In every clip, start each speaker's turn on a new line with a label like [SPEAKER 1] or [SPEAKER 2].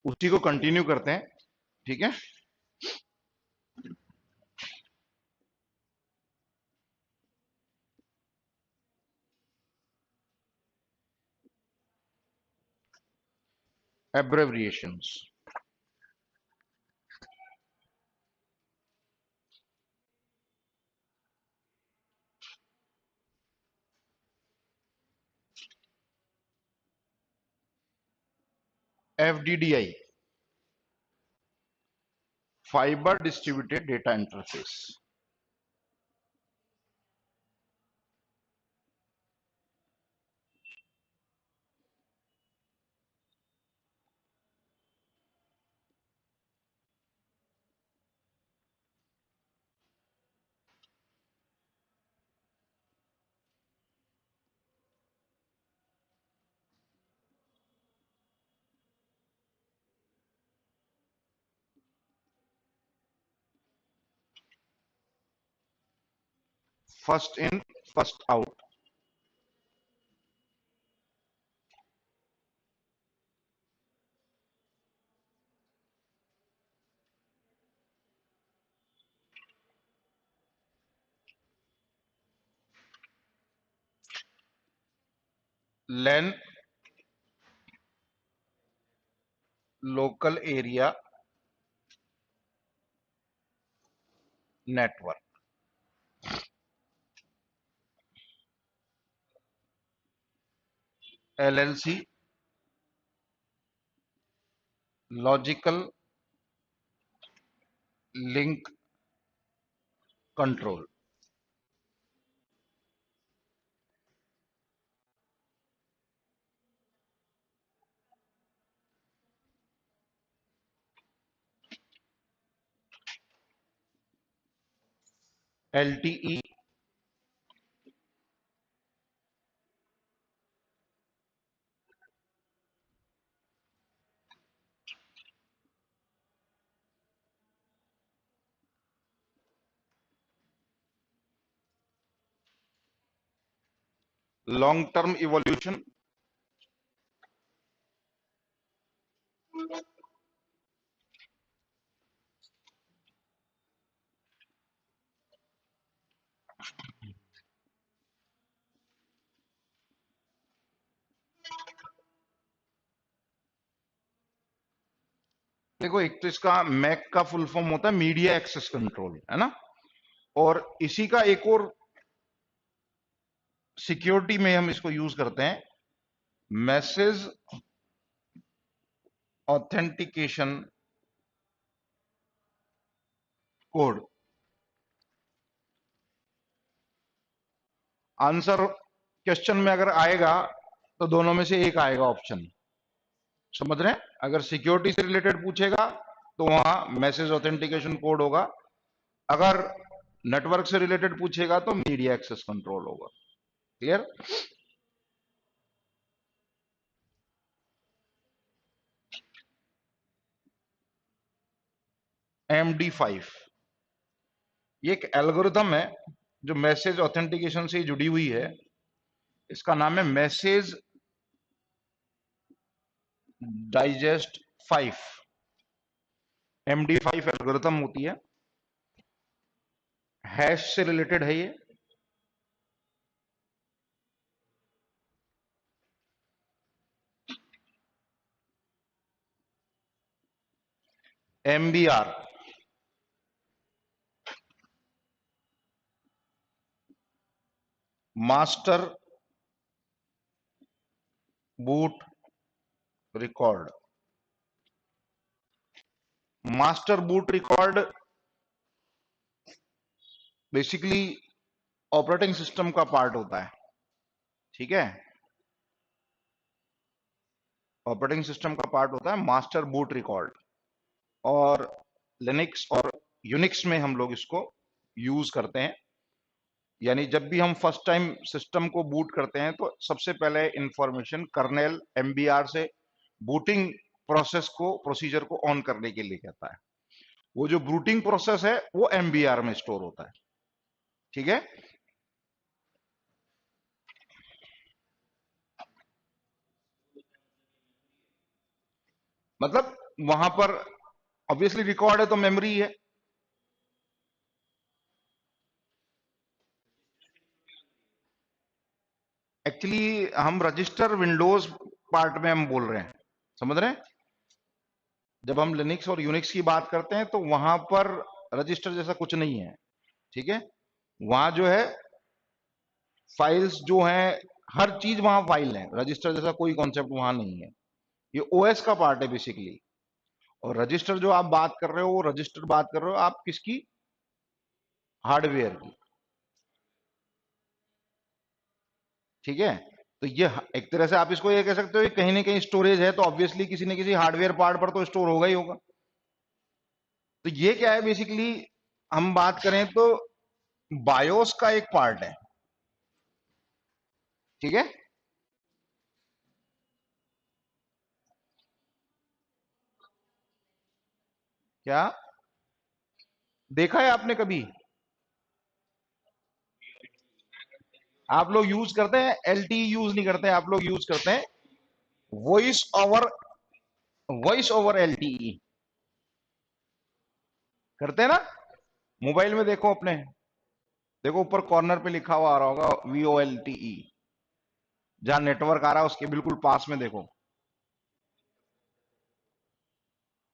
[SPEAKER 1] उसी को कंटिन्यू करते हैं। ठीक है, abbreviations. FDDI, fibre distributed data interface. First in first out. LAN local area network. LLC, logical link control. LTE, long term evolution. देखो, एक तो इसका मैक का फुल फॉर्म होता है मीडिया एक्सेस कंट्रोल, है ना। और इसी का एक और सिक्योरिटी में हम इसको यूज करते हैं, message authentication code. Answer question में अगर आएगा तो दोनों में से एक आएगा ऑप्शन, समझ रहे हैं। अगर सिक्योरिटी से रिलेटेड पूछेगा तो वहां मैसेज ऑथेंटिकेशन कोड होगा, अगर नेटवर्क से रिलेटेड पूछेगा तो मीडिया एक्सेस कंट्रोल होगा। क्लियर। MD5 ये एक एल्गोरिथम है जो मैसेज ऑथेंटिकेशन से जुड़ी हुई है। इसका नाम है मैसेज डाइजेस्ट 5। MD5 एल्गोरिथम होती है, हैश से रिलेटेड है ये। MBR, master boot record. Master boot record basically operating system का पार्ट होता है। ठीक है, ऑपरेटिंग सिस्टम का पार्ट होता है मास्टर बूट रिकॉर्ड। और लिनक्स और यूनिक्स में हम लोग इसको यूज करते हैं। यानी जब भी हम फर्स्ट टाइम सिस्टम को बूट करते हैं तो सबसे पहले इंफॉर्मेशन कर्नेल MBR से बूटिंग प्रोसेस को, प्रोसीजर को ऑन करने के लिए कहता है। वो जो बूटिंग प्रोसेस है वो MBR में स्टोर होता है। ठीक है, मतलब वहां पर ऑब्वियसली रिकॉर्ड है तो मेमोरी है। एक्चुअली हम रजिस्टर विंडोज पार्ट में हम बोल रहे हैं, समझ रहे हैं। जब हम लिनक्स और यूनिक्स की बात करते हैं तो वहां पर रजिस्टर जैसा कुछ नहीं है, ठीक है। वहां जो है फाइल्स जो है, हर चीज वहां फाइल है, रजिस्टर जैसा कोई कॉन्सेप्ट वहां नहीं है। ये ओएस का पार्ट है बेसिकली। और रजिस्टर जो आप बात कर रहे हो, वो रजिस्टर बात कर रहे हो आप किसकी, हार्डवेयर की, ठीक है। तो ये एक तरह से आप इसको ये कह सकते हो कि कहीं ना कहीं स्टोरेज है, तो ऑब्वियसली किसी न किसी हार्डवेयर पार्ट पर तो स्टोर होगा ही होगा। तो ये क्या है बेसिकली, हम बात करें तो बायोस का एक पार्ट है, ठीक है। क्या देखा है आपने कभी? आप लोग यूज करते हैं, एलटी यूज नहीं करते हैं, आप लोग यूज करते हैं voice over, voice over LTE करते हैं ना। मोबाइल में देखो अपने, देखो ऊपर कॉर्नर पे लिखा हुआ आ रहा होगा VOLTE, जहां नेटवर्क आ रहा है उसके बिल्कुल पास में देखो,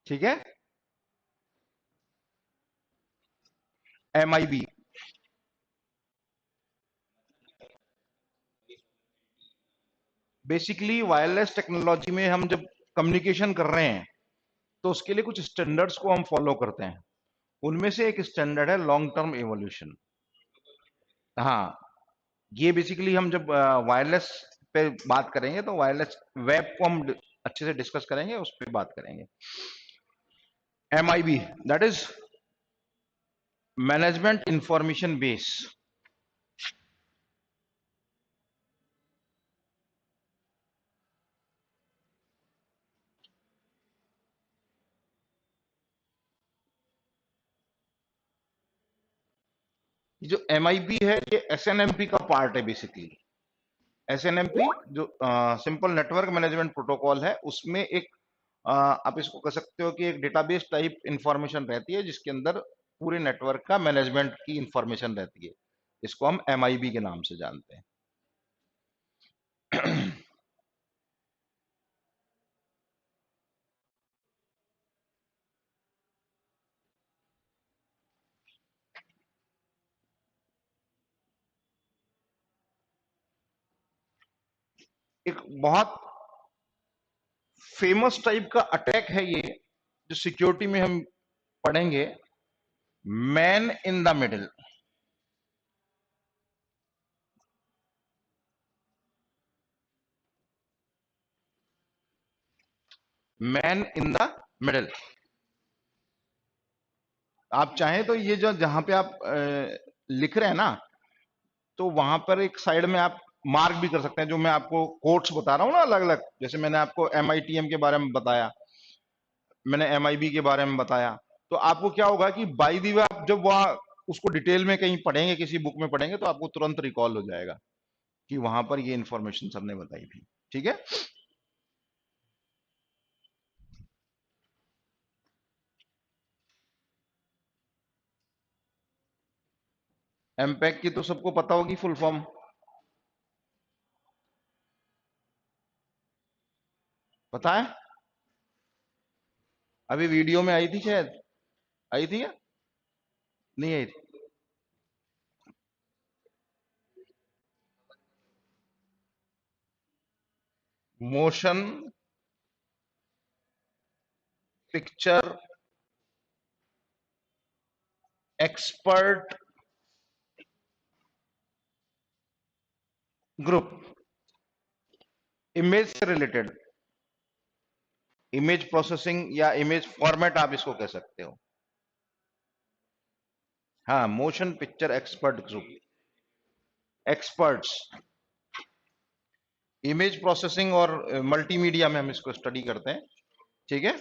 [SPEAKER 1] ठीक है। MIB, बेसिकली वायरलेस टेक्नोलॉजी में हम जब कम्युनिकेशन कर रहे हैं तो उसके लिए कुछ स्टैंडर्ड्स को हम फॉलो करते हैं। उनमें से एक स्टैंडर्ड है लॉन्ग टर्म एवोल्यूशन। हाँ, ये बेसिकली हम जब वायरलेस पे बात करेंगे तो वायरलेस वेब को हम अच्छे से डिस्कस करेंगे, उस पर बात करेंगे। MIB, that is management information base. जो MIB है ये SNMP का पार्ट है बेसिकली। SNMP जो सिंपल नेटवर्क मैनेजमेंट प्रोटोकॉल है, उसमें एक आप इसको कह सकते हो कि एक डेटाबेस टाइप इंफॉर्मेशन रहती है जिसके अंदर पूरे नेटवर्क का मैनेजमेंट की इंफॉर्मेशन रहती है। इसको हम MIB के नाम से जानते हैं। एक बहुत फेमस टाइप का अटैक है ये, जो सिक्योरिटी में हम पढ़ेंगे, man in the middle. Man in the middle, आप चाहें तो ये जो जहां पे आप लिख रहे हैं ना, तो वहां पर एक साइड में आप मार्क भी कर सकते हैं, जो मैं आपको कोट्स बता रहा हूँ ना अलग अलग, जैसे मैंने आपको MITM के बारे में बताया, मैंने MIB के बारे में बताया। तो आपको क्या होगा कि बाई दी वे आप जब वहां उसको डिटेल में कहीं पढ़ेंगे, किसी बुक में पढ़ेंगे, तो आपको तुरंत रिकॉल हो जाएगा कि वहां पर ये इंफॉर्मेशन सबने बताई थी, ठीक है। MPEG की तो सबको पता होगी फुल फॉर्म, पता है? अभी वीडियो में आई थी शायद, आई थी क्या? नहीं आई थी। Motion picture expert group, image से रिलेटेड, इमेज प्रोसेसिंग या इमेज फॉर्मेट आप इसको कह सकते हो। हाँ, motion picture expert group, experts, image processing और मल्टीमीडिया में हम इसको स्टडी करते हैं, ठीक है।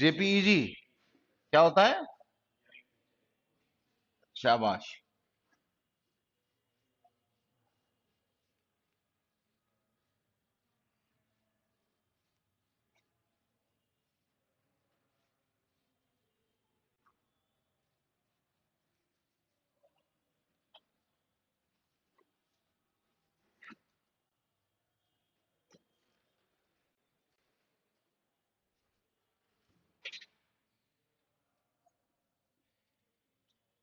[SPEAKER 1] जेपीईजी क्या होता है? शाबाश।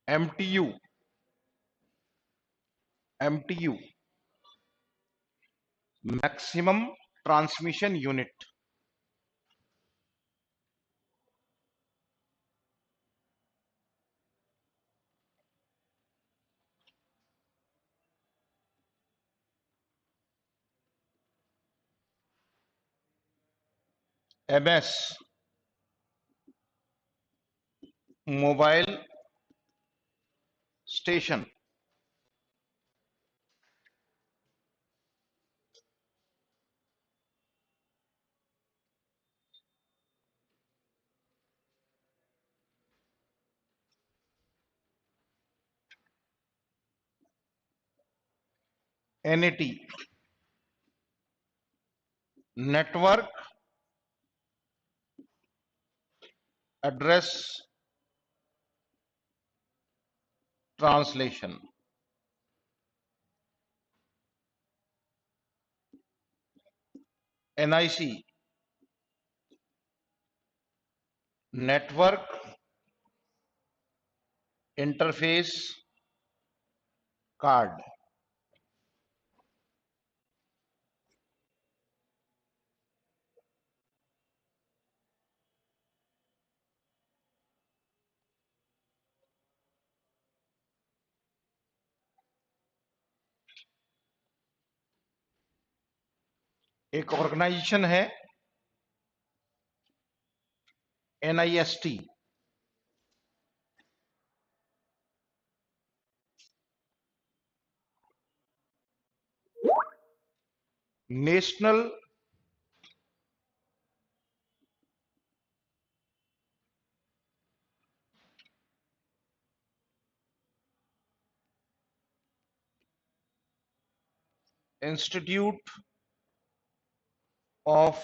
[SPEAKER 1] MTU, MTU maximum transmission unit. MS mobile station. NAT network address translation. NIC network interface card. एक ऑर्गेनाइजेशन है NIST, national institute of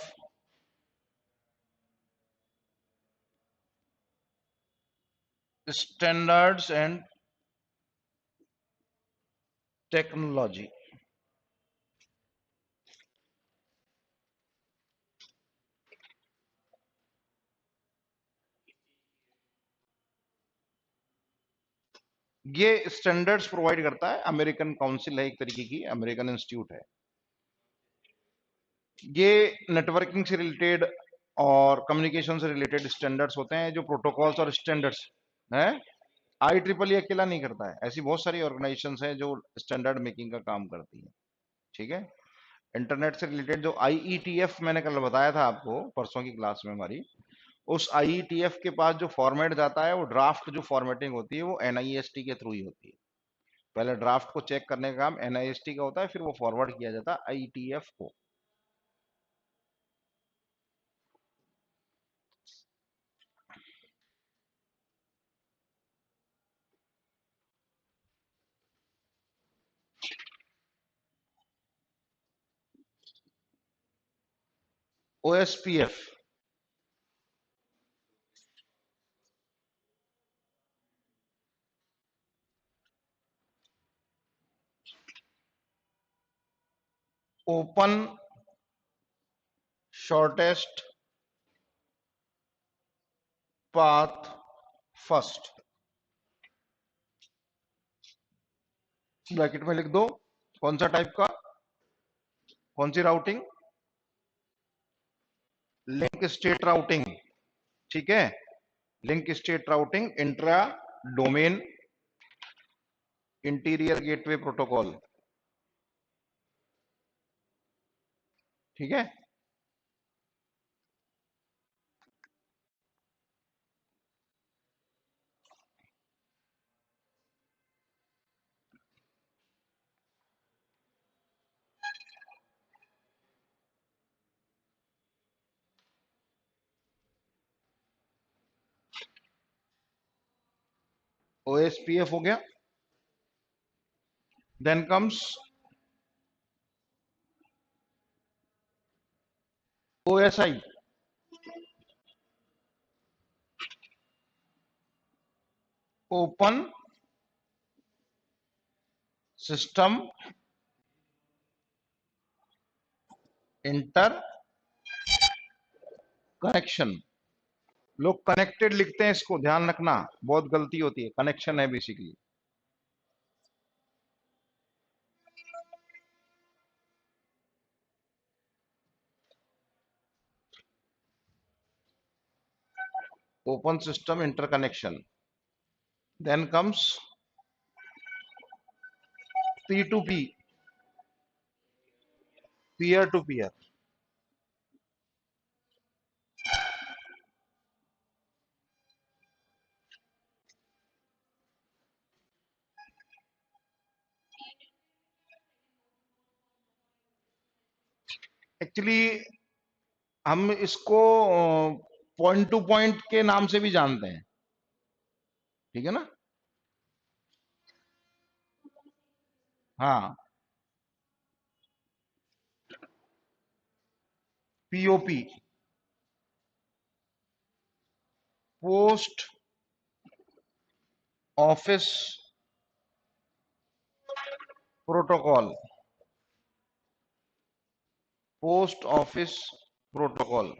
[SPEAKER 1] standards and technology. ये स्टैंडर्ड्स प्रोवाइड करता है, अमेरिकन काउंसिल है, एक तरीके की अमेरिकन इंस्टीट्यूट है। ये नेटवर्किंग से रिलेटेड और कम्युनिकेशन से रिलेटेड स्टैंडर्ड्स होते हैं, जो प्रोटोकॉल्स और स्टैंडर्ड्स हैं। आई ट्रिपल ई अकेला नहीं करता है, ऐसी बहुत सारी ऑर्गेनाइजेशंस हैं जो स्टैंडर्ड मेकिंग का काम करती है। ठीक है। इंटरनेट से रिलेटेड जो आईईटीएफ मैंने कल बताया था आपको परसों की क्लास में हमारी, उस आईईटीएफ के पास जो फॉर्मेट जाता है, वो ड्राफ्ट जो फॉर्मेटिंग होती है वो एनआईएसटी के थ्रू ही होती है। पहले ड्राफ्ट को चेक करने का काम एनआईएसटी का होता है, फिर वो फॉरवर्ड किया जाता है आईईटीएफ को। OSPF open shortest path first, bracket में लिख दो कौन सा टाइप का, कौन सी राउटिंग, लिंक स्टेट राउटिंग। ठीक है, link state routing intra domain interior gateway protocol. ठीक है। OSPF हो गया, then comes OSI, open system interconnection. लोग कनेक्टेड लिखते हैं, इसको ध्यान रखना, बहुत गलती होती है, कनेक्शन है basically. Open system interconnection, then comes P2P, peer to peer. Actually हम इसको पॉइंट टू पॉइंट के नाम से भी जानते हैं, ठीक है ना। हाँ, POP, post office protocol, post office protocol.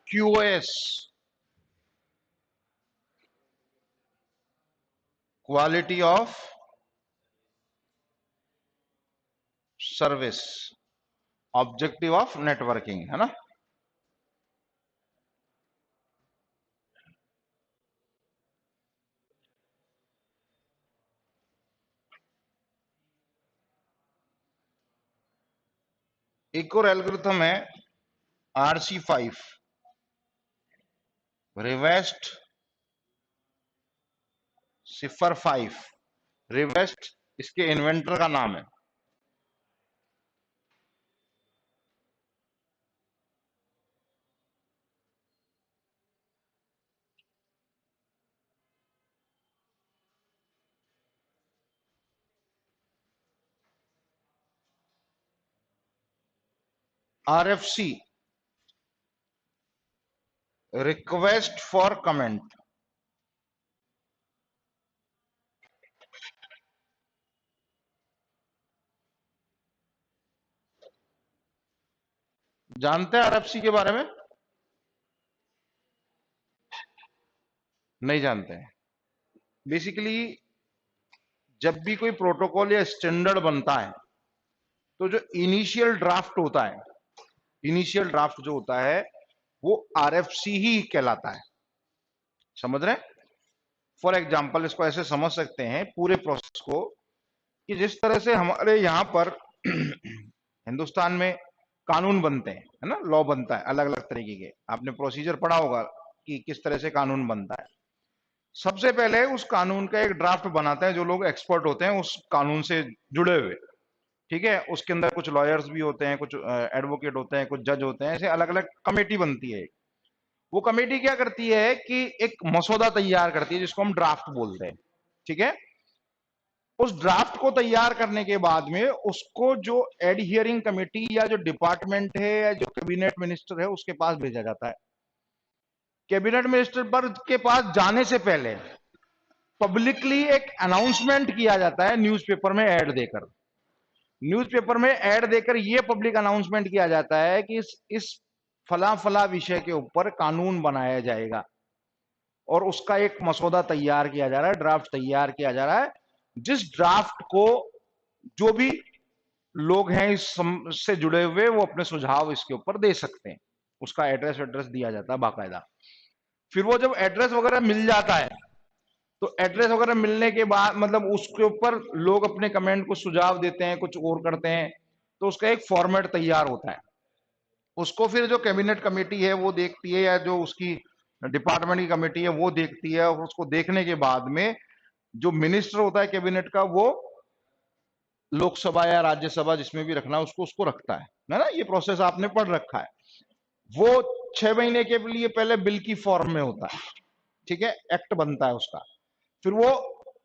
[SPEAKER 1] QoS, quality of service, objective of networking, है ना। एक और एल्गोरिथम है RC5, रिवेस्ट सिफर 5। रिवेस्ट इसके इन्वेंटर का नाम है। RFC, request for comment. जानते हैं RFC के बारे में? नहीं जानते हैं। बेसिकली जब भी कोई प्रोटोकॉल या स्टैंडर्ड बनता है तो जो इनिशियल ड्राफ्ट होता है, इनिशियल ड्राफ्ट जो होता है वो RFC ही कहलाता है। समझ रहे हैं? फॉर एग्जाम्पल इसको ऐसे समझ सकते हैं पूरे प्रोसेस को कि जिस तरह से हमारे यहाँ पर हिंदुस्तान में कानून बनते हैं, है ना, लॉ बनता है अलग अलग तरीके के। आपने प्रोसीजर पढ़ा होगा कि किस तरह से कानून बनता है। सबसे पहले उस कानून का एक ड्राफ्ट बनाते हैं जो लोग एक्सपर्ट होते हैं उस कानून से जुड़े हुए, ठीक है। उसके अंदर कुछ लॉयर्स भी होते हैं, कुछ एडवोकेट होते हैं, कुछ जज होते हैं, ऐसे अलग अलग कमेटी बनती है। वो कमेटी क्या करती है कि एक मसौदा तैयार करती है जिसको हम ड्राफ्ट बोलते हैं, ठीक है। उस ड्राफ्ट को तैयार करने के बाद में उसको जो एडहियरिंग कमेटी या जो डिपार्टमेंट है या जो कैबिनेट मिनिस्टर है उसके पास भेजा जाता है। कैबिनेट मिनिस्टर पर के पास जाने से पहले पब्लिकली एक अनाउंसमेंट किया जाता है न्यूज़पेपर में ऐड देकर। न्यूज़पेपर में ऐड देकर यह पब्लिक अनाउंसमेंट किया जाता है कि इस फला फला विषय के ऊपर कानून बनाया जाएगा और उसका एक मसौदा तैयार किया जा रहा है, ड्राफ्ट तैयार किया जा रहा है। जिस ड्राफ्ट को जो भी लोग हैं इससे जुड़े हुए वो अपने सुझाव इसके ऊपर दे सकते हैं। उसका एड्रेस दिया जाता है बाकायदा। फिर वो जब एड्रेस वगैरह मिल जाता है तो एड्रेस वगैरह मिलने के बाद मतलब उसके ऊपर लोग अपने कमेंट को सुझाव देते हैं, कुछ और करते हैं, तो उसका एक फॉर्मेट तैयार होता है। उसको फिर जो कैबिनेट कमेटी है वो देखती है या जो उसकी डिपार्टमेंट की कमेटी है वो देखती है, और उसको देखने के बाद में जो मिनिस्टर होता है कैबिनेट का वो लोकसभा या राज्यसभा जिसमें भी रखना उसको उसको रखता है ना, ये प्रोसेस आपने पढ़ रखा है। वो 6 महीने के लिए पहले बिल की फॉर्म में होता है, ठीक है, एक्ट बनता है उसका। फिर वो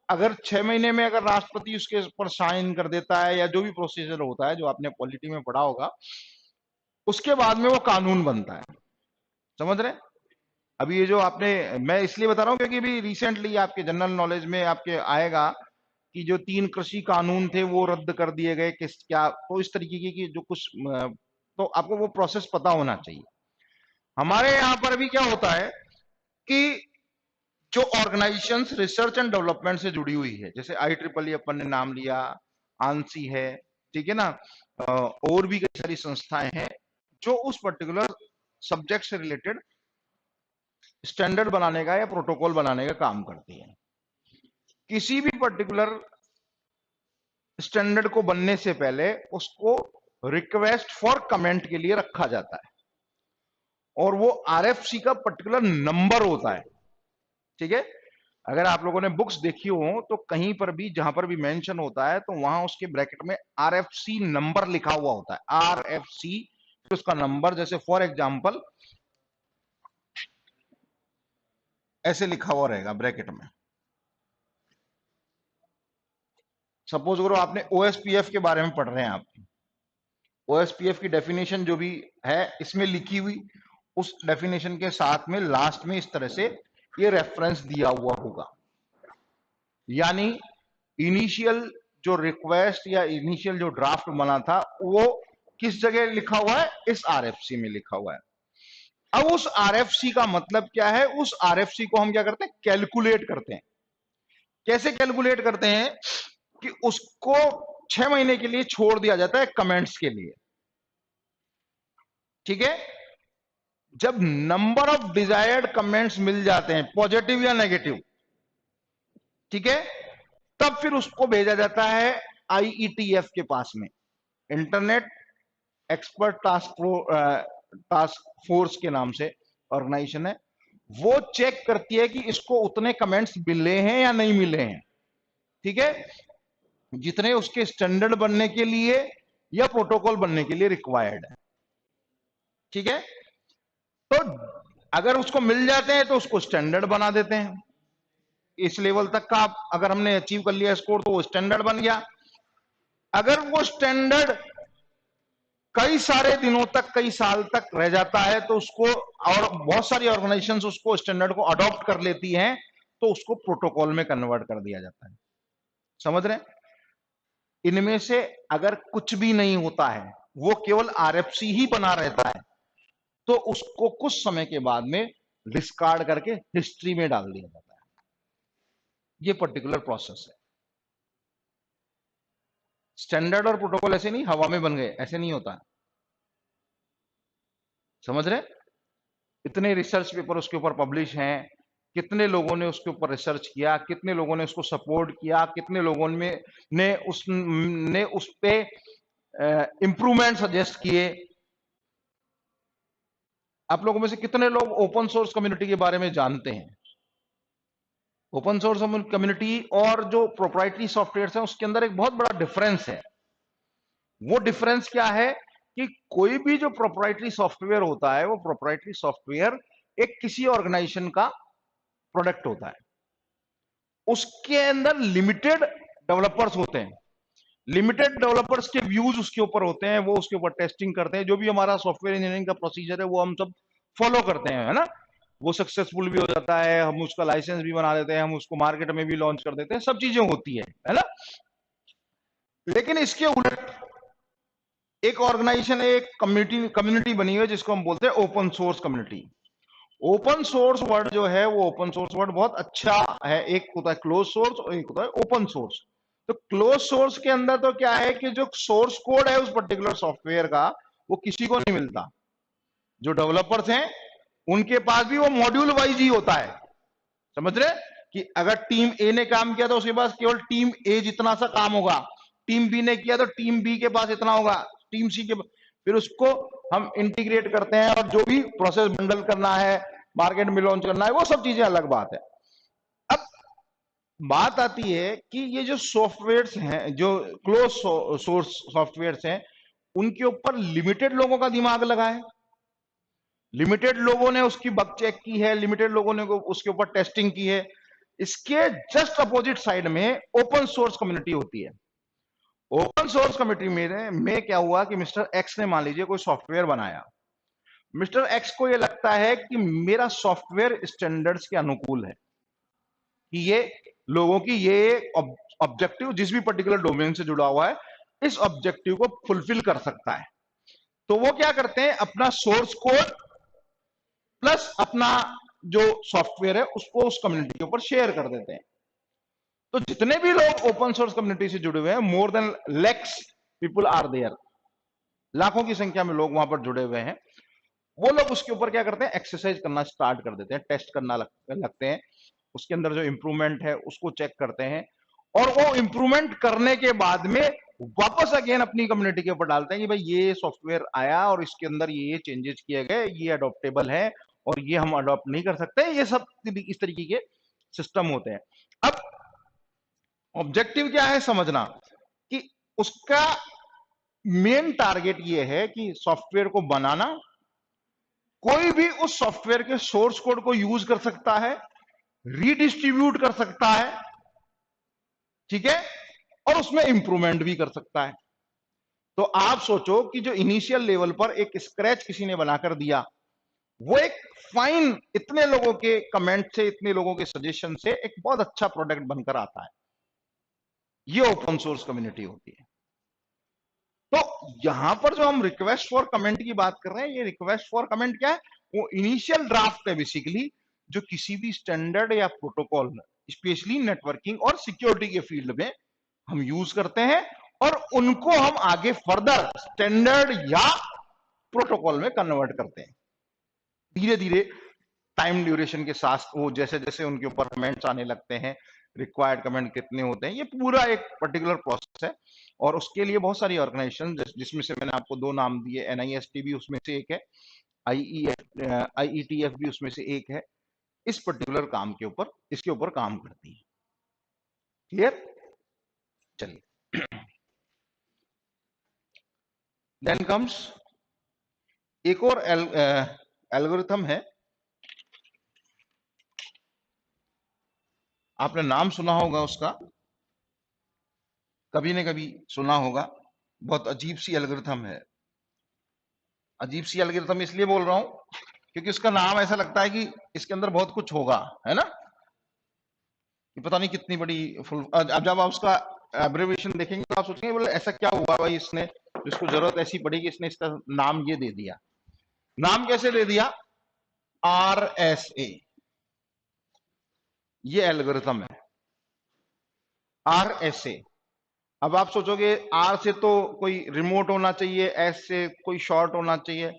[SPEAKER 1] अगर 6 महीने में अगर राष्ट्रपति उसके ऊपर साइन कर देता है या जो भी प्रोसीजर होता है जो आपने पॉलिटी में पढ़ा होगा, उसके बाद में वो कानून बनता है। समझ रहे? अभी ये जो आपने, मैं इसलिए बता रहा हूं क्योंकि अभी रिसेंटली आपके जनरल नॉलेज में आपके आएगा कि जो 3 कृषि कानून थे वो रद्द कर दिए गए, किस क्या, तो इस तरीके की जो कुछ तो आपको वो प्रोसेस पता होना चाहिए। हमारे यहाँ पर अभी क्या होता है कि जो ऑर्गेनाइजेशंस रिसर्च एंड डेवलपमेंट से जुड़ी हुई है, जैसे IEEE अपन ने नाम लिया, आंसी है, ठीक है ना, और भी कई सारी संस्थाएं हैं जो उस पर्टिकुलर सब्जेक्ट से रिलेटेड स्टैंडर्ड बनाने का या प्रोटोकॉल बनाने का काम करती है। किसी भी पर्टिकुलर स्टैंडर्ड को बनने से पहले उसको रिक्वेस्ट फॉर कमेंट के लिए रखा जाता है, और वो RFC का पर्टिकुलर नंबर होता है, ठीक है। अगर आप लोगों ने बुक्स देखी हो तो कहीं पर भी जहां पर भी मेंशन होता है तो वहां उसके ब्रैकेट में RFC नंबर लिखा हुआ होता है, RFC फिर उसका नंबर, जैसे फॉर एग्जांपल ऐसे लिखा हुआ रहेगा ब्रैकेट में। सपोज करो आपने OSPF के बारे में पढ़ रहे हैं, आप OSPF की डेफिनेशन जो भी है इसमें लिखी हुई, उस डेफिनेशन के साथ में लास्ट में इस तरह से ये रेफरेंस दिया हुआ होगा। यानी इनिशियल जो रिक्वेस्ट या इनिशियल जो ड्राफ्ट बना था वो किस जगह लिखा हुआ है, इस RFC में लिखा हुआ है। अब उस RFC का मतलब क्या है, उस RFC को हम क्या करते हैं, कैलकुलेट करते हैं। कैसे कैलकुलेट करते हैं कि उसको 6 महीने के लिए छोड़ दिया जाता है कमेंट्स के लिए, ठीक है। जब नंबर ऑफ डिजायर्ड कमेंट्स मिल जाते हैं, पॉजिटिव या नेगेटिव, ठीक है, तब फिर उसको भेजा जाता है IETF के पास में, इंटरनेट एक्सपर्ट टास्क फोर्स के नाम से ऑर्गेनाइजेशन है। वो चेक करती है कि इसको उतने कमेंट्स मिले हैं या नहीं मिले हैं, ठीक है, जितने उसके स्टैंडर्ड बनने के लिए या प्रोटोकॉल बनने के लिए रिक्वायर्ड है, ठीक है। तो अगर उसको मिल जाते हैं तो उसको स्टैंडर्ड बना देते हैं। इस लेवल तक का अगर हमने अचीव कर लिया स्कोर तो वो स्टैंडर्ड बन गया। अगर वो स्टैंडर्ड कई सारे दिनों तक, कई साल तक रह जाता है तो उसको, और बहुत सारी ऑर्गेनाइजेशंस उसको स्टैंडर्ड को अडॉप्ट कर लेती हैं, तो उसको प्रोटोकॉल में कन्वर्ट कर दिया जाता है। समझ रहे हैं? इनमें से अगर कुछ भी नहीं होता है, वो केवल RFC ही बना रहता है, तो उसको कुछ समय के बाद में डिस्कार्ड करके हिस्ट्री में डाल दिया जाता है। ये पर्टिकुलर प्रोसेस है। स्टैंडर्ड और प्रोटोकॉल ऐसे नहीं हवा में बन गए, ऐसे नहीं होता। समझ रहे? इतने रिसर्च पेपर उसके ऊपर पब्लिश हैं, कितने लोगों ने उसके ऊपर रिसर्च किया, कितने लोगों ने उसको सपोर्ट किया, कितने लोगों में ने उस पे इंप्रूवमेंट सजेस्ट किए। आप लोगों में से कितने लोग ओपन सोर्स कम्युनिटी के बारे में जानते हैं? ओपन सोर्स कम्युनिटी और जो प्रोप्राइटरी सॉफ्टवेयर है उसके अंदर एक बहुत बड़ा डिफरेंस है। वो डिफरेंस क्या है कि कोई भी जो प्रोप्राइटरी सॉफ्टवेयर होता है, वो प्रोप्राइटरी सॉफ्टवेयर एक किसी ऑर्गेनाइजेशन का प्रोडक्ट होता है, उसके अंदर लिमिटेड डेवलपर्स होते हैं, लिमिटेड डेवलपर्स के व्यूज उसके ऊपर होते हैं, वो उसके ऊपर टेस्टिंग करते हैं। जो भी हमारा सॉफ्टवेयर इंजीनियरिंग का प्रोसीजर है वो हम सब फॉलो करते हैं, है ना। वो सक्सेसफुल भी हो जाता है, हम उसका लाइसेंस भी बना देते हैं, हम उसको मार्केट में भी लॉन्च कर देते हैं, सब चीजें होती है ना। लेकिन इसके उलट एक ऑर्गेनाइजेशन, एक कम्युनिटी बनी हुई है जिसको हम बोलते हैं open source community. Open source word जो है, वो ओपन सोर्स वर्ड बहुत अच्छा है। एक होता है क्लोज सोर्स और एक होता है ओपन सोर्स। तो क्लोज सोर्स के अंदर तो क्या है कि जो सोर्स कोड है उस पर्टिकुलर सॉफ्टवेयर का, वो किसी को नहीं मिलता। जो डेवलपर्स हैं उनके पास भी वो मॉड्यूल वाइज ही होता है। समझ रहे कि अगर टीम ए ने काम किया तो उसके पास केवल टीम ए जितना सा काम होगा, टीम बी ने किया तो टीम बी के पास इतना होगा, टीम सी के, फिर उसको हम इंटीग्रेट करते हैं और जो भी प्रोसेस बंडल करना है, मार्केट में लॉन्च करना है, वो सब चीजें अलग बात है। अब बात आती है कि ये जो सॉफ्टवेयर्स हैं, जो क्लोज सोर्स सॉफ्टवेयर्स हैं, उनके ऊपर लिमिटेड लोगों का दिमाग लगा है, लिमिटेड लोगों ने उसकी बग चेक की है, लिमिटेड लोगों ने उसके ऊपर टेस्टिंग की है। इसके जस्ट अपोजिट साइड में ओपन सोर्स कम्युनिटी होती है। ओपन सोर्स कम्युनिटी में क्या हुआ कि मिस्टर एक्स ने मान लीजिए कोई सॉफ्टवेयर बनाया। मिस्टर एक्स को यह लगता है कि मेरा सॉफ्टवेयर स्टैंडर्ड्स के अनुकूल है, कि ये लोगों की ये ऑब्जेक्टिव जिस भी पर्टिकुलर डोमेन से जुड़ा हुआ है, इस ऑब्जेक्टिव को फुलफिल कर सकता है। तो वो क्या करते हैं, अपना सोर्स कोड प्लस अपना जो सॉफ्टवेयर है उसको उस कम्युनिटी के ऊपर शेयर कर देते हैं। तो जितने भी लोग ओपन सोर्स कम्युनिटी से जुड़े हुए हैं, more than lakhs people are there, लाखों की संख्या में लोग वहां पर जुड़े हुए हैं। वो लोग उसके ऊपर क्या करते हैं, एक्सरसाइज करना स्टार्ट कर देते हैं, टेस्ट करना लगते हैं, उसके अंदर जो इंप्रूवमेंट है उसको चेक करते हैं, और वो इंप्रूवमेंट करने के बाद में वापस अगेन अपनी कम्युनिटी के ऊपर डालते हैं कि भाई ये सॉफ्टवेयर आया और इसके अंदर ये चेंजेस किए गए, ये अडॉप्टेबल है और ये हम अडॉप्ट नहीं कर सकते। ये सब इस तरीके के सिस्टम होते हैं। अब ऑब्जेक्टिव क्या है समझना, कि उसका मेन टारगेट ये है कि सॉफ्टवेयर को बनाना, कोई भी उस सॉफ्टवेयर के सोर्स कोड को यूज कर सकता है, रीडिस्ट्रीब्यूट कर सकता है, ठीक है, और उसमें इंप्रूवमेंट भी कर सकता है। तो आप सोचो कि जो इनिशियल लेवल पर एक स्क्रैच किसी ने बनाकर दिया, वो एक फाइन इतने लोगों के कमेंट से, इतने लोगों के सजेशन से एक बहुत अच्छा प्रोडक्ट बनकर आता है। ये ओपन सोर्स कम्युनिटी होती है। तो यहां पर जो हम रिक्वेस्ट फॉर कमेंट की बात कर रहे हैं, ये रिक्वेस्ट फॉर कमेंट क्या है, वो इनिशियल ड्राफ्ट है बेसिकली, जो किसी भी स्टैंडर्ड या प्रोटोकॉल, स्पेशली नेटवर्किंग और सिक्योरिटी के फील्ड में हम यूज करते हैं, और उनको हम आगे फर्दर स्टैंडर्ड या प्रोटोकॉल में कन्वर्ट करते हैं। धीरे धीरे टाइम ड्यूरेशन के साथ वो जैसे जैसे उनके ऊपर कमेंट्स आने लगते हैं, रिक्वायर्ड कमेंट कितने होते हैं, ये पूरा एक पर्टिकुलर प्रोसेस है। और उसके लिए बहुत सारी ऑर्गेनाइजेशन, जिसमें से मैंने आपको दो नाम दिए, एनआईएसटी भी उसमें से एक है, आईईटीएफ भी उसमें से एक है, इस पर्टिकुलर काम के ऊपर, इसके ऊपर काम करती है। क्लियर? चलिए, देन कम्स एक और एल्गोरिथम है, आपने नाम सुना होगा उसका, कभी न कभी सुना होगा। बहुत अजीब सी एल्गोरिथम है। अजीब सी एल्गोरिथम इसलिए बोल रहा हूं क्योंकि उसका नाम ऐसा लगता है कि इसके अंदर बहुत कुछ होगा, है ना, कि पता नहीं कितनी बड़ी फुल। अब जब आप उसका एब्रिविएशन देखेंगे तो आप सोचेंगे बोले ऐसा क्या हुआ भाई, इसने जिसको जरूरत ऐसी पड़ी कि इसने इसका नाम ये दे दिया। नाम कैसे दे दिया? RSA, ये एल्गोरिथम है RSA। अब आप सोचोगे आर से तो कोई रिमोट होना चाहिए, एस से कोई शॉर्ट होना चाहिए,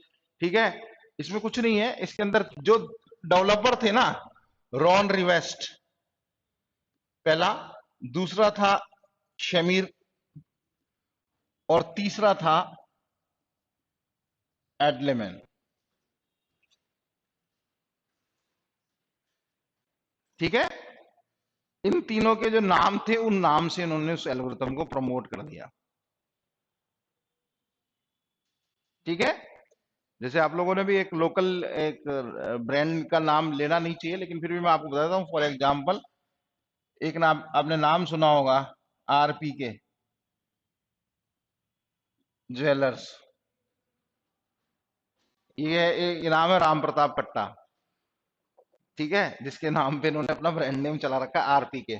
[SPEAKER 1] ठीक है, इसमें कुछ नहीं है। इसके अंदर जो डेवलपर थे ना, रॉन रिवेस्ट पहला, दूसरा था शमीर, और तीसरा था एडलेमैन, ठीक है। इन तीनों के जो नाम थे, उन नाम से इन्होंने उस एल्गोरिथम को प्रमोट कर दिया, ठीक है। जैसे आप लोगों ने भी एक लोकल एक ब्रांड का नाम लेना नहीं चाहिए, लेकिन फिर भी मैं आपको बताता हूं। फॉर एग्जांपल, एक नाम आपने नाम सुना होगा, RPK ज्वेलर्स। ये नाम है राम प्रताप कट्टा, ठीक है, जिसके नाम पे इन्होंने अपना ब्रांड नेम चला रखा है RPK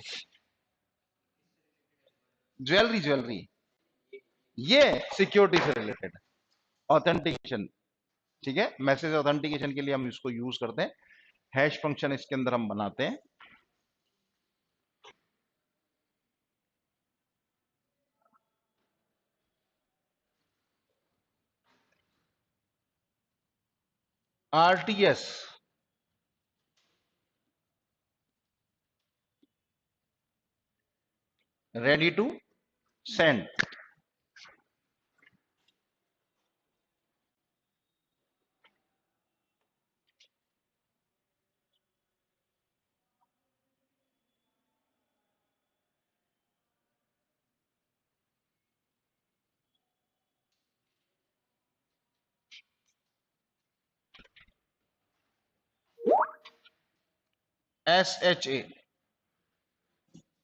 [SPEAKER 1] ज्वेलरी। ज्वेलरी ये सिक्योरिटी से रिलेटेड ऑथेंटिकेशन, ठीक है, मैसेज ऑथेंटिकेशन के लिए हम इसको यूज करते हैं। हैश फंक्शन इसके अंदर हम बनाते हैं। RTS, ready to send. SHA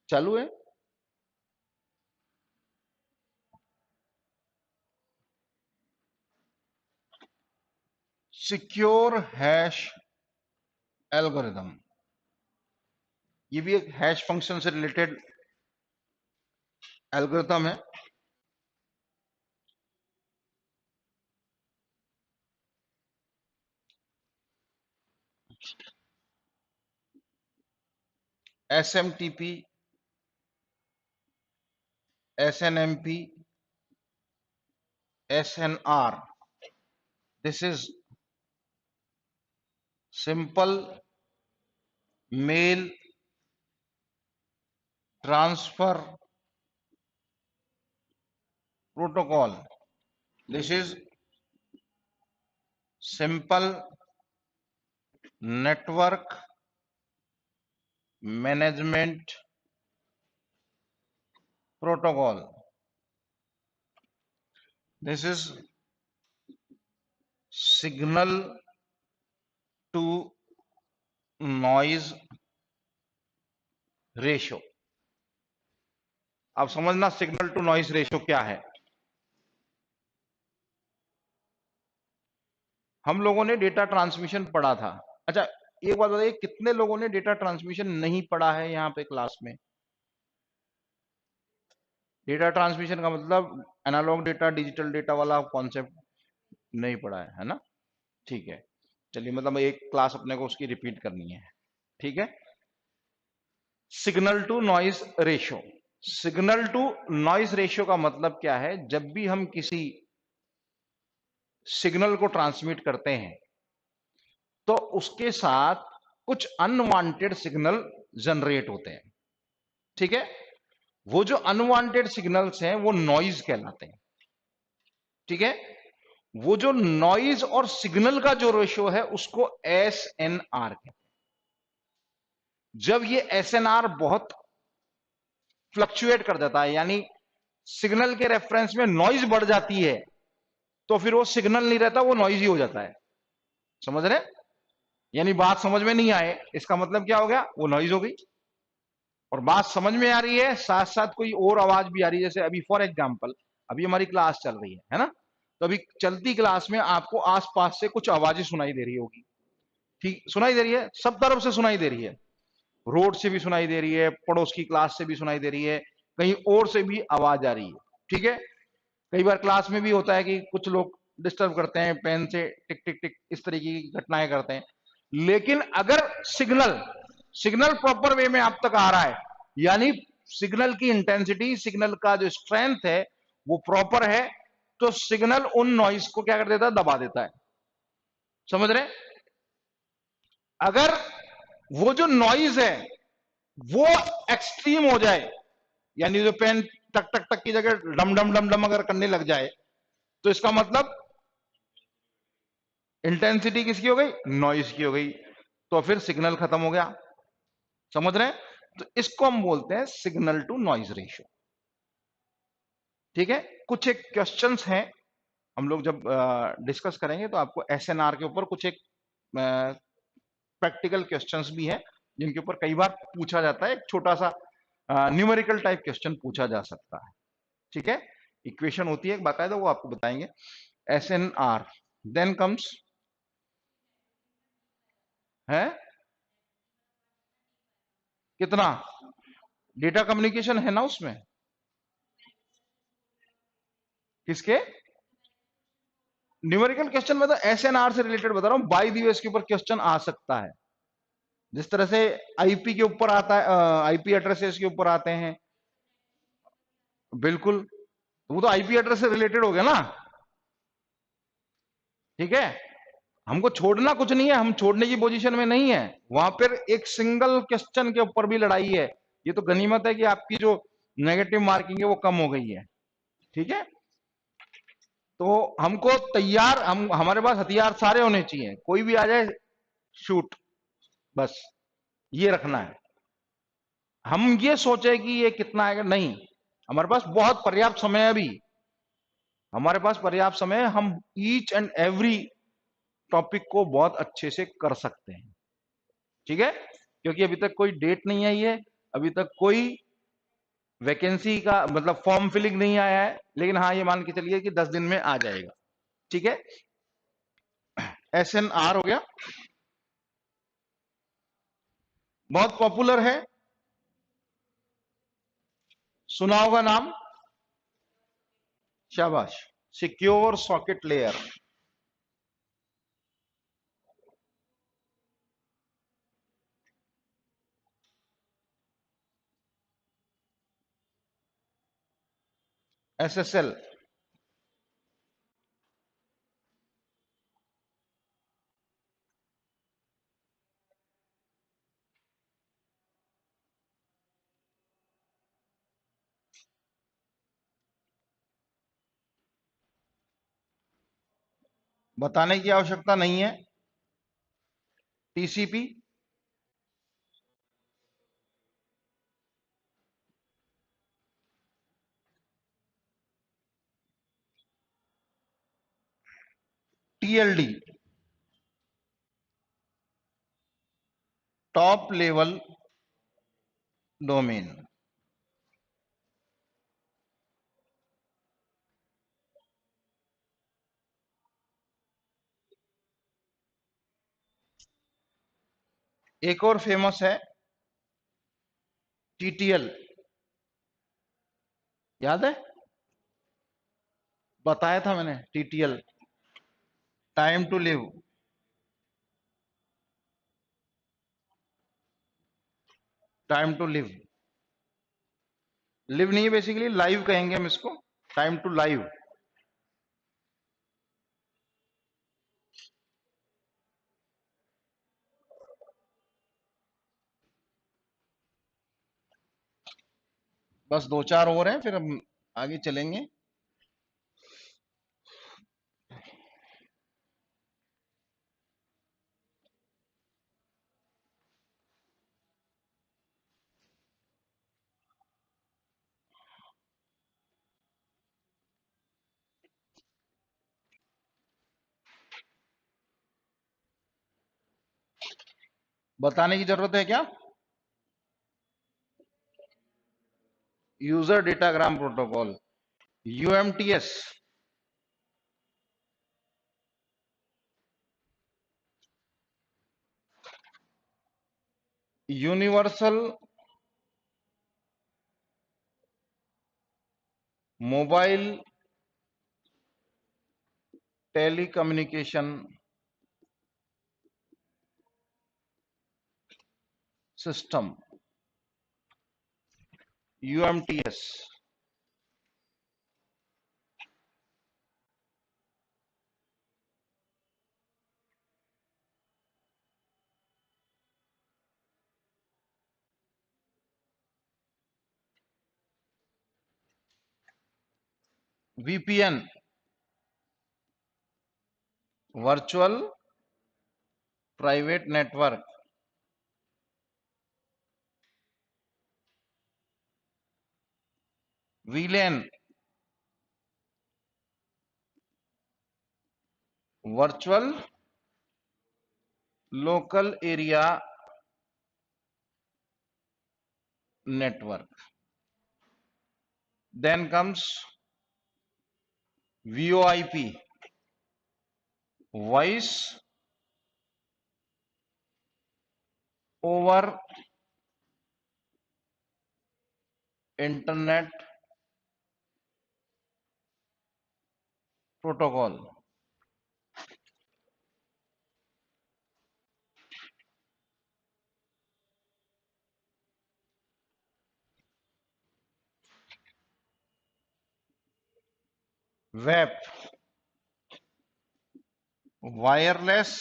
[SPEAKER 1] चालू है। सिक्योर हैश एल्गोरिथम, ये भी एक हैश फंक्शन से रिलेटेड एल्गोरिथम है। SMTP, SNMP, SNR, this is simple mail transfer protocol. This is simple network management protocol. This is signal to noise ratio. अब समझना signal to noise ratio क्या है। हम लोगों ने डेटा ट्रांसमिशन पढ़ा था। अच्छा एक बात बताइए, कितने लोगों ने डेटा ट्रांसमिशन नहीं पढ़ा है यहाँ पे क्लास में? डेटा ट्रांसमिशन का मतलब एनालॉग डेटा डिजिटल डेटा वाला कॉन्सेप्ट नहीं पढ़ा है ना? ठीक है, चलिए, मतलब एक क्लास अपने को उसकी रिपीट करनी है। ठीक है, signal to noise ratio. Signal to noise ratio का मतलब क्या है? जब भी हम किसी सिग्नल को ट्रांसमिट करते हैं तो उसके साथ कुछ अनवांटेड सिग्नल जनरेट होते हैं। ठीक है, वो जो अनवांटेड सिग्नल्स हैं वो नॉइज कहलाते हैं। ठीक है, वो जो नॉइज और सिग्नल का जो रेशियो है उसको SNR कहते हैं। जब ये SNR बहुत फ्लक्चुएट कर जाता है, यानी सिग्नल के रेफरेंस में नॉइज बढ़ जाती है, तो फिर वो सिग्नल नहीं रहता, वो नॉइज ही हो जाता है। समझ रहे? यानी बात समझ में नहीं आए इसका मतलब क्या हो गया? वो नॉइज हो गई। और बात समझ में आ रही है, साथ साथ कोई और आवाज भी आ रही है, जैसे अभी फॉर एग्जांपल अभी हमारी क्लास चल रही है ना? तो अभी चलती क्लास में आपको आसपास से कुछ आवाजें सुनाई दे रही होगी। ठीक, सुनाई दे रही है, सब तरफ से सुनाई दे रही है। रोड से भी सुनाई दे रही है, पड़ोस की क्लास से भी सुनाई दे रही है, कहीं और से भी आवाज आ रही है। ठीक है, कई बार क्लास में भी होता है कि कुछ लोग डिस्टर्ब करते हैं, पेन से टिक टिक टिक इस तरीके की घटनाएं करते हैं। लेकिन अगर सिग्नल सिग्नल प्रॉपर वे में आप तक आ रहा है, यानी सिग्नल की इंटेंसिटी, सिग्नल का जो स्ट्रेंथ है वो प्रॉपर है, तो सिग्नल उन नॉइज को क्या कर देता है? दबा देता है। समझ रहे? अगर वो जो नॉइज है वो एक्सट्रीम हो जाए, यानी जो पेन टक टक टक की जगह डम डम डम डम अगर करने लग जाए, तो इसका मतलब इंटेंसिटी किसकी हो गई? नॉइज की हो गई, तो फिर सिग्नल खत्म हो गया। समझ रहे हैं? तो इसको हम बोलते हैं सिग्नल टू नॉइज रेशियो। ठीक है, कुछ एक क्वेश्चंस हैं, हम लोग जब डिस्कस करेंगे तो आपको SNR के ऊपर कुछ एक प्रैक्टिकल क्वेश्चंस भी हैं जिनके ऊपर कई बार पूछा जाता है। एक छोटा सा न्यूमेरिकल टाइप क्वेश्चन पूछा जा सकता है। ठीक है, इक्वेशन होती है एक बाकायदा, वो आपको बताएंगे। SNR देन कम्स है कितना? डेटा कम्युनिकेशन है ना उसमें? किसके? न्यूमेरिकल क्वेश्चन में तो SNR से रिलेटेड बता रहा हूं, बाय द वे इसके ऊपर क्वेश्चन आ सकता है। जिस तरह से आईपी के ऊपर आता है, आईपी एड्रेसेस के ऊपर आते हैं, बिल्कुल, वो तो आईपी एड्रेस से रिलेटेड हो गया ना। ठीक है, हमको छोड़ना कुछ नहीं है, हम छोड़ने की पोजीशन में नहीं है। वहां पर एक सिंगल क्वेश्चन के ऊपर भी लड़ाई है। ये तो गनीमत है कि आपकी जो नेगेटिव मार्किंग है वो कम हो गई है। ठीक है, तो हमको तैयार, हमारे पास हथियार सारे होने चाहिए, कोई भी आ जाए शूट, बस ये रखना है। हम ये सोचे कि ये कितना आएगा, नहीं, हमारे पास बहुत पर्याप्त समय है अभी, हमारे पास पर्याप्त समय है, हम ईच एंड एवरी टॉपिक को बहुत अच्छे से कर सकते हैं। ठीक है, क्योंकि अभी तक कोई डेट नहीं आई है, अभी तक कोई वैकेंसी का मतलब फॉर्म फिलिंग नहीं आया है, लेकिन हाँ ये मान के चलिए कि 10 दिन में आ जाएगा। ठीक है, SNR हो गया, बहुत पॉपुलर है, सुना होगा नाम, शाबाश। सिक्योर सॉकेट लेयर, SSL, बताने की आवश्यकता नहीं है। TCP, TLD, top level domain, एक और फेमस है TTL, याद है, बताया था मैंने, TTL, time to live, time to live, live नहीं, बेसिकली लाइव कहेंगे हम इसको, टाइम टू लाइव। बस दो चार और हैं, फिर हम आगे चलेंगे। बताने की जरूरत है क्या? User datagram protocol, UMTS, universal mobile telecommunication system, UMTS, VPN, virtual private network, VLAN, virtual local area network, then comes VoIP, voice over internet protocol, web, wireless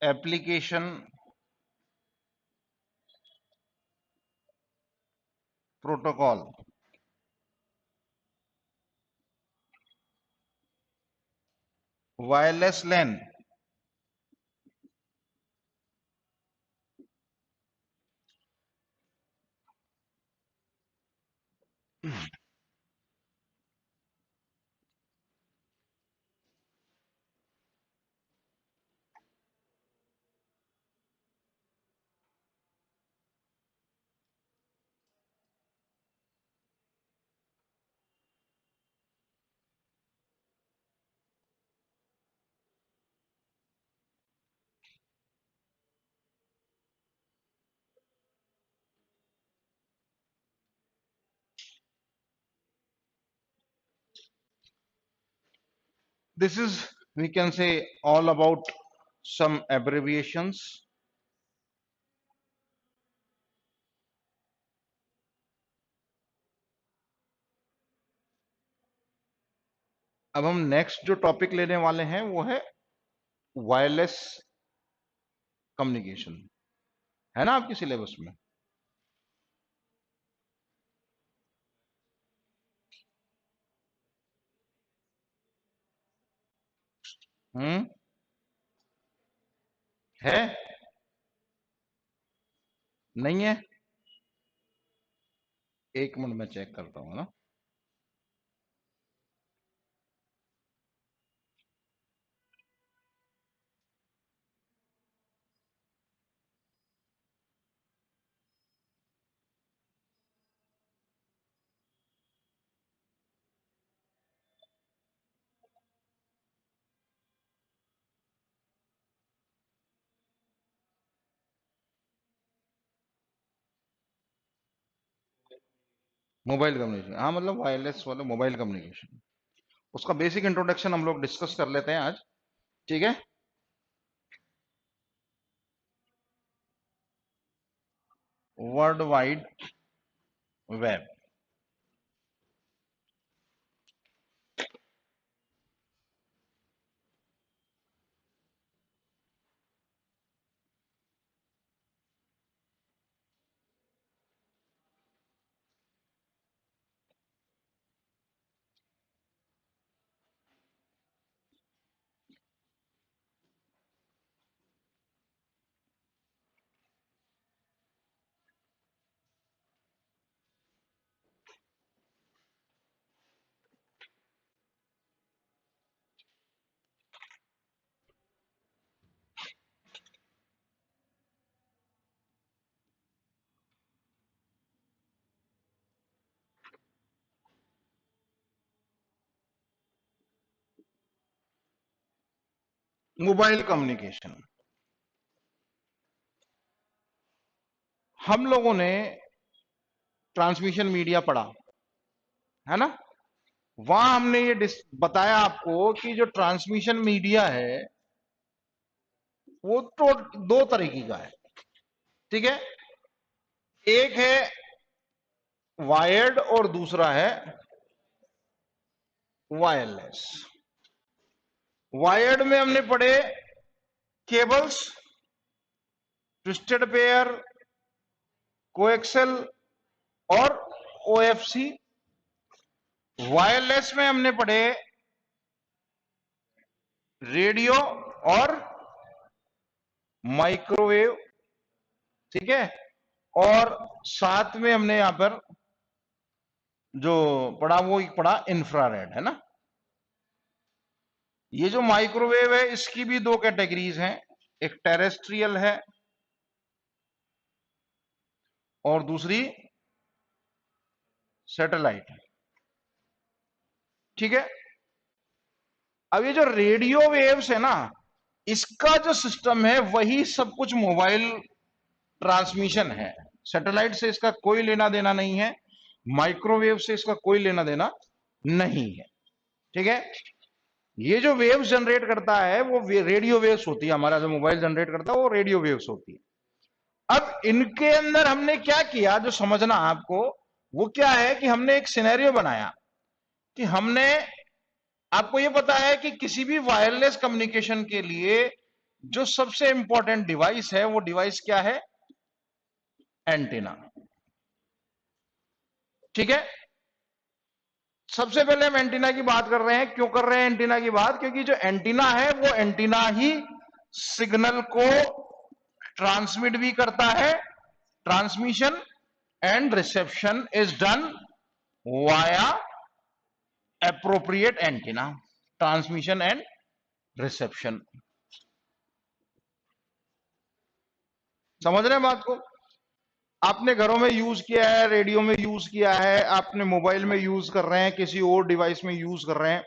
[SPEAKER 1] application protocol, wireless LAN, This is, we can say, all about some abbreviations. अब हम next जो topic लेने वाले हैं वो है wireless communication, है ना आपके सिलेबस में? हम्म, है? नहीं है? एक मिनट में चेक करता हूँ ना। मोबाइल कम्युनिकेशन, हाँ, मतलब वायरलेस वाला मोबाइल कम्युनिकेशन, उसका बेसिक इंट्रोडक्शन हम लोग डिस्कस कर लेते हैं आज, ठीक है? World wide web, mobile communication. हम लोगों ने ट्रांसमिशन मीडिया पढ़ा, है ना? वहां हमने ये बताया आपको कि जो ट्रांसमिशन मीडिया है वो तो दो तरीके का है, ठीक है? एक है वायर्ड और दूसरा है वायरलेस। वायर्ड में हमने पढ़े केबल्स, ट्विस्टेड पेयर, कोएक्सल और ओएफसी। वायरलेस में हमने पढ़े रेडियो और माइक्रोवेव, ठीक है? और साथ में हमने यहां पर जो पढ़ा वो एक पढ़ा इंफ्रारेड, है ना? ये जो माइक्रोवेव है इसकी भी दो कैटेगरीज हैं, एक टेरेस्ट्रियल है और दूसरी सैटेलाइट है, ठीक है? अब ये जो रेडियो वेव्स है ना, इसका जो सिस्टम है वही सब कुछ मोबाइल ट्रांसमिशन है। सैटेलाइट से इसका कोई लेना देना नहीं है, माइक्रोवेव से इसका कोई लेना देना नहीं है, ठीक है? ये जो वेव्स जनरेट करता है वो रेडियो वेव्स होती है, हमारा जो मोबाइल जनरेट करता है वो रेडियो वेव्स होती है। अब इनके अंदर हमने क्या किया जो समझना आपको, वो क्या है कि हमने एक सिनेरियो बनाया कि हमने, आपको ये पता है कि किसी भी वायरलेस कम्युनिकेशन के लिए जो सबसे इंपॉर्टेंट डिवाइस है वो डिवाइस क्या है? एंटीना, ठीक है? सबसे पहले हम एंटीना की बात कर रहे हैं। क्यों कर रहे हैं एंटीना की बात? क्योंकि जो एंटीना है वो एंटीना ही सिग्नल को ट्रांसमिट भी करता है। Transmission and reception is done via appropriate antenna. Transmission and reception, समझ रहे हैं बात को? आपने घरों में यूज किया है, रेडियो में यूज किया है, आपने मोबाइल में यूज कर रहे हैं, किसी और डिवाइस में यूज कर रहे हैं।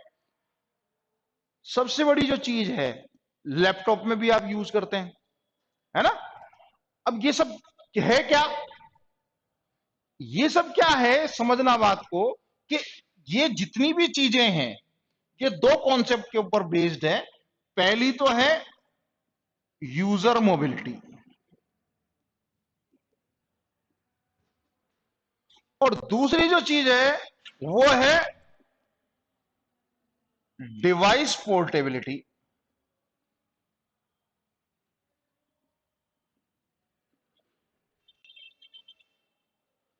[SPEAKER 1] सबसे बड़ी जो चीज है लैपटॉप में भी आप यूज करते हैं, है ना? अब ये सब है क्या? ये सब क्या है समझना बात को, कि ये जितनी भी चीजें हैं ये दो कॉन्सेप्ट के ऊपर बेस्ड है। पहली तो है यूजर मोबिलिटी और दूसरी जो चीज है वो है डिवाइस पोर्टेबिलिटी।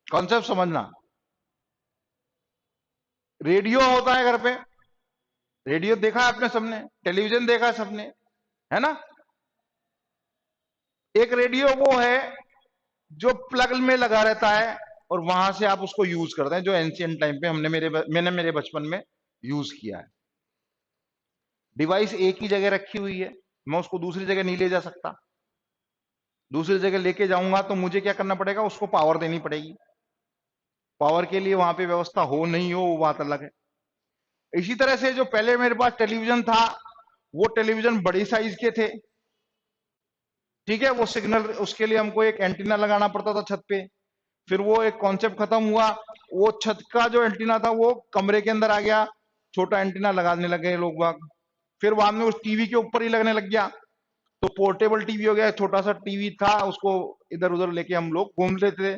[SPEAKER 1] कॉन्सेप्ट समझना। रेडियो होता है घर पे, रेडियो देखा है आपने सबने, टेलीविजन देखा है सबने, है ना। एक रेडियो वो है जो प्लग में लगा रहता है और वहां से आप उसको यूज करते हैं, जो एंशियंट टाइम पे मैंने मेरे बचपन में यूज किया है। डिवाइस एक ही जगह रखी हुई है, मैं उसको दूसरी जगह नहीं ले जा सकता। दूसरी जगह लेके जाऊंगा तो मुझे क्या करना पड़ेगा, उसको पावर देनी पड़ेगी। पावर के लिए वहां पे व्यवस्था हो नहीं हो वो बात अलग है। इसी तरह से जो पहले मेरे पास टेलीविजन था, वो टेलीविजन बड़ी साइज के थे, ठीक है। वो सिग्नल, उसके लिए हमको एक एंटीना लगाना पड़ता था छत पे। फिर वो एक कॉन्सेप्ट खत्म हुआ, वो छत का जो एंटीना था वो कमरे के अंदर आ गया, छोटा एंटीना लगाने लगे लोग बाग। फिर बाद में उस टीवी के ऊपर ही लगने लग गया, तो पोर्टेबल टीवी हो गया। छोटा सा टीवी था, उसको इधर उधर लेके हम लोग घूम लेते थे,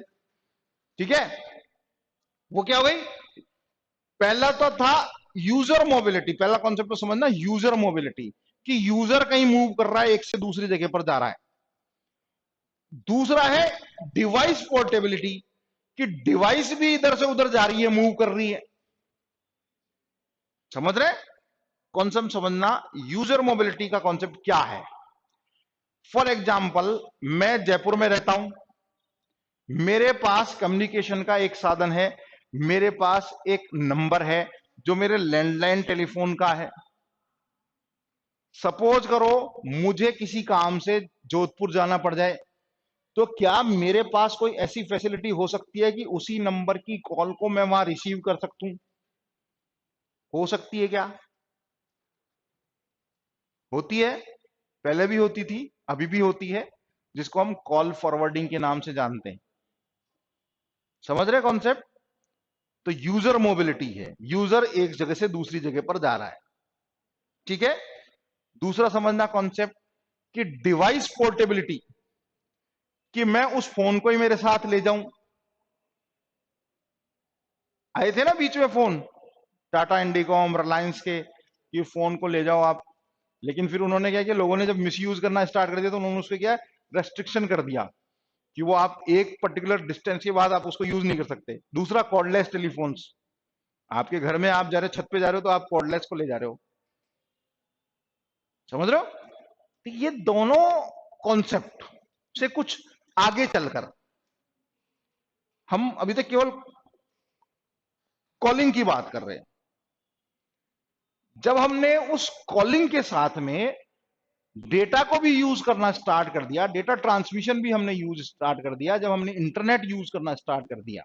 [SPEAKER 1] ठीक है। वो क्या हो गई, पहला तो था यूजर मोबिलिटी। पहला कॉन्सेप्ट तो समझना, यूजर मोबिलिटी, कि यूजर कहीं मूव कर रहा है, एक से दूसरी जगह पर जा रहा है। दूसरा है डिवाइस पोर्टेबिलिटी, कि डिवाइस भी इधर से उधर जा रही है, मूव कर रही है। समझ रहे, कॉन्सेप्ट समझना। यूजर मोबिलिटी का कॉन्सेप्ट क्या है। फॉर एग्जाम्पल, मैं जयपुर में रहता हूं, मेरे पास कम्युनिकेशन का एक साधन है, मेरे पास एक नंबर है जो मेरे लैंडलाइन टेलीफोन का है। सपोज करो मुझे किसी काम से जोधपुर जाना पड़ जाए, तो क्या मेरे पास कोई ऐसी फैसिलिटी हो सकती है कि उसी नंबर की कॉल को मैं वहां रिसीव कर सकूं? हो सकती है क्या? होती है, पहले भी होती थी, अभी भी होती है, जिसको हम कॉल फॉरवर्डिंग के नाम से जानते हैं। समझ रहे कॉन्सेप्ट? तो यूजर मोबिलिटी है, यूजर एक जगह से दूसरी जगह पर जा रहा है, ठीक है। दूसरा समझना कॉन्सेप्ट, कि डिवाइस पोर्टेबिलिटी, कि मैं उस फोन को ही मेरे साथ ले जाऊं। आए थे ना बीच में फोन, टाटा इंडिकॉम रिलायंस के, कि फोन को ले जाओ आप। लेकिन फिर उन्होंने क्या किया, लोगों ने जब मिसयूज करना स्टार्ट कर दिया तो उन्होंने उसको क्या, रेस्ट्रिक्शन कर दिया, कि वो आप एक पर्टिकुलर डिस्टेंस के बाद आप उसको यूज नहीं कर सकते। दूसरा कॉर्डलेस टेलीफोन्स, आपके घर में आप जा रहे हो, छत पे जा रहे हो, तो आप कॉर्डलेस को ले जा रहे हो। समझ रहे हो? तो ये दोनों कॉन्सेप्ट से कुछ आगे चलकर हम अभी तक केवल कॉलिंग की बात कर रहे हैं। जब हमने उस कॉलिंग के साथ में डेटा को भी यूज करना स्टार्ट कर दिया, डेटा ट्रांसमिशन भी हमने यूज स्टार्ट कर दिया, जब हमने इंटरनेट यूज करना स्टार्ट कर दिया,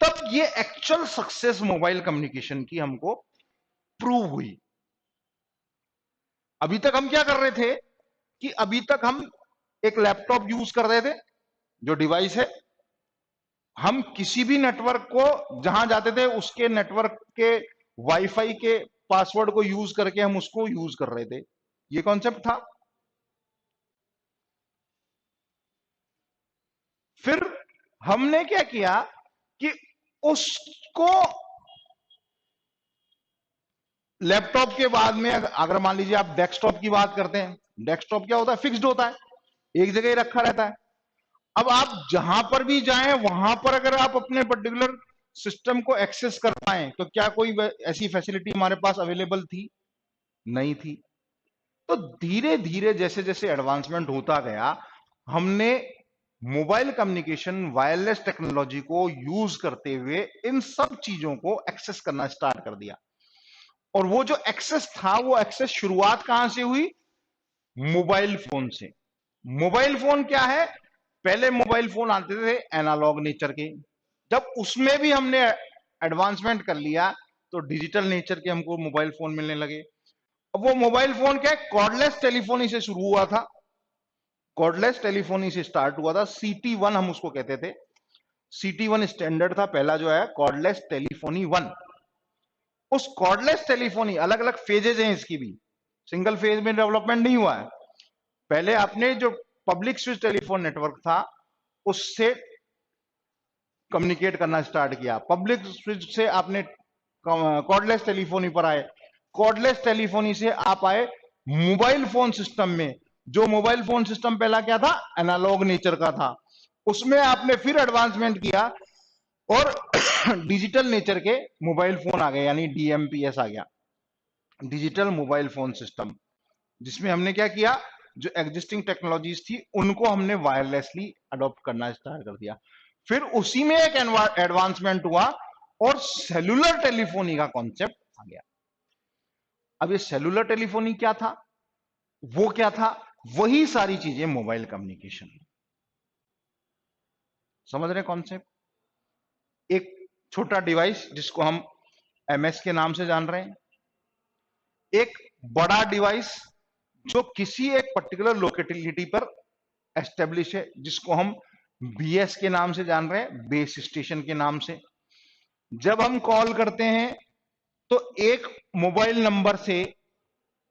[SPEAKER 1] तब ये एक्चुअल सक्सेस मोबाइल कम्युनिकेशन की हमको प्रूव हुई। अभी तक हम क्या कर रहे थे, कि अभी तक हम एक लैपटॉप यूज कर रहे थे, जो डिवाइस है। हम किसी भी नेटवर्क को जहां जाते थे, उसके नेटवर्क के वाईफाई के पासवर्ड को यूज करके हम उसको यूज कर रहे थे। ये कॉन्सेप्ट था। फिर हमने क्या किया, कि उसको लैपटॉप के बाद में, अगर मान लीजिए आप डेस्कटॉप की बात करते हैं, डेस्कटॉप क्या होता है, फिक्स्ड होता है, एक जगह ही रखा रहता है। अब आप जहां पर भी जाएं, वहां पर अगर आप अपने पर्टिकुलर सिस्टम को एक्सेस कर पाए, तो क्या कोई ऐसी फैसिलिटी हमारे पास अवेलेबल थी? नहीं थी। तो धीरे धीरे जैसे जैसे एडवांसमेंट होता गया, हमने मोबाइल कम्युनिकेशन वायरलेस टेक्नोलॉजी को यूज करते हुए इन सब चीजों को एक्सेस करना स्टार्ट कर दिया। और वो जो एक्सेस था, वो एक्सेस शुरुआत कहां से हुई? मोबाइल फोन से। मोबाइल फोन क्या है, पहले मोबाइल फोन आते थे एनालॉग नेचर के, जब उसमें भी हमने एडवांसमेंट कर लिया, तो डिजिटल नेचर के हमको मोबाइल फोन मिलने लगे। अब वो मोबाइल फोन क्या है, कॉर्डलेस टेलीफोनी से शुरू हुआ था, कॉर्डलेस टेलीफोनी से स्टार्ट हुआ था। CT1 हम उसको कहते थे, CT1 स्टैंडर्ड था पहला जो है, कॉर्डलेस टेलीफोनी 1। उस कॉर्डलेस टेलीफोनी, अलग अलग फेजेज हैं इसकी भी, सिंगल फेज में डेवलपमेंट नहीं हुआ है। पहले आपने जो पब्लिक स्विच टेलीफोन नेटवर्क था उससे कम्युनिकेट करना स्टार्ट किया, पब्लिक स्विच से आपने कॉर्डलेस टेलीफोनी पर आए, कॉर्डलेस टेलीफोनी से आप आए मोबाइल फोन सिस्टम में। जो मोबाइल फोन सिस्टम पहला क्या था, एनालॉग नेचर का था, उसमें आपने फिर एडवांसमेंट किया और डिजिटल नेचर के मोबाइल फोन आ गए, यानी डीएमपीएस आ गया, डिजिटल मोबाइल फोन सिस्टम, जिसमें हमने क्या किया, जो एग्जिस्टिंग टेक्नोलॉजीज थी उनको हमने वायरलेसली अडॉप्ट करना स्टार्ट कर दिया। फिर उसी में एक एडवांसमेंट हुआ और सेलुलर टेलीफोनी का कॉन्सेप्ट आ गया। अब ये सेलुलर टेलीफोनी क्या था, वो क्या था, वही सारी चीजें मोबाइल कम्युनिकेशन। समझ रहे कॉन्सेप्ट? एक छोटा डिवाइस जिसको हम एमएस के नाम से जान रहे हैं, एक बड़ा डिवाइस जो किसी एक पर्टिकुलर लोकेलिटी पर एस्टेब्लिश है, जिसको हम बीएस के नाम से जान रहे हैं, बेस स्टेशन के नाम से। जब हम कॉल करते हैं तो एक मोबाइल नंबर से,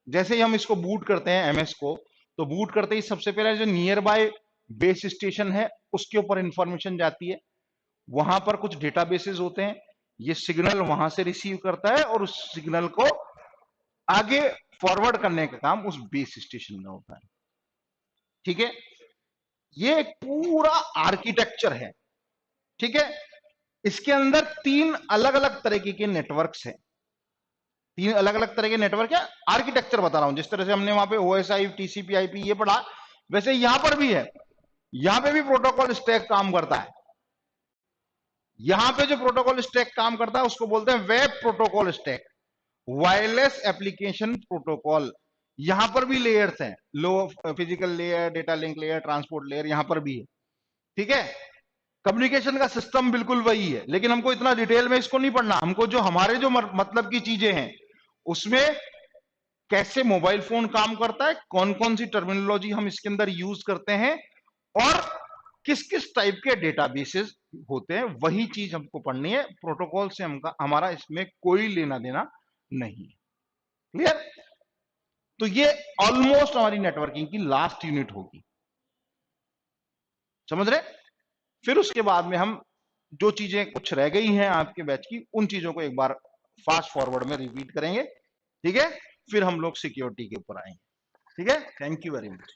[SPEAKER 1] जैसे ही हम इसको बूट करते हैं एमएस को, तो बूट करते ही सबसे पहले जो नियर बाय बेस स्टेशन है उसके ऊपर इंफॉर्मेशन जाती है, वहां पर कुछ डेटाबेसेस होते हैं, ये सिग्नल वहां से रिसीव करता है और उस सिग्नल को आगे फॉरवर्ड करने का काम उस बेस स्टेशन में होता है। ठीक है, ये एक पूरा आर्किटेक्चर है। ठीक है, इसके अंदर तीन अलग अलग तरीके के नेटवर्क्स हैं, तीन अलग अलग तरह के नेटवर्क है, आर्किटेक्चर बता रहा हूं। जिस तरह से हमने वहां पे ओएसआई, टीसीपी, आईपी ये पढ़ा, वैसे यहां पर भी है, यहां पे भी प्रोटोकॉल स्टैक काम करता है। यहां पे जो प्रोटोकॉल स्टैक काम करता है उसको बोलते हैं web protocol stack, wireless application protocol. यहां पर भी लेयर्स हैं, लो physical layer, data link layer, transport layer, यहां पर भी है। ठीक है, कम्युनिकेशन का सिस्टम बिल्कुल वही है, लेकिन हमको इतना डिटेल में इसको नहीं पढ़ना, हमको जो हमारे जो मतलब की चीजें हैं उसमें कैसे मोबाइल फोन काम करता है, कौन कौन सी टर्मिनोलॉजी हम इसके अंदर यूज करते हैं और किस किस टाइप के डेटाबेसेस होते हैं, वही चीज हमको पढ़नी है। प्रोटोकॉल से हमारा इसमें कोई लेना देना नहीं है। क्लियर? तो ये ऑलमोस्ट हमारी नेटवर्किंग की लास्ट यूनिट होगी, समझ रहे? फिर उसके बाद में हम जो चीजें कुछ रह गई हैं आपके बैच की, उन चीजों को एक बार फास्ट फॉरवर्ड में रिपीट करेंगे। ठीक है, फिर हम लोग सिक्योरिटी के ऊपर आएंगे। ठीक है, थैंक यू वेरी मच।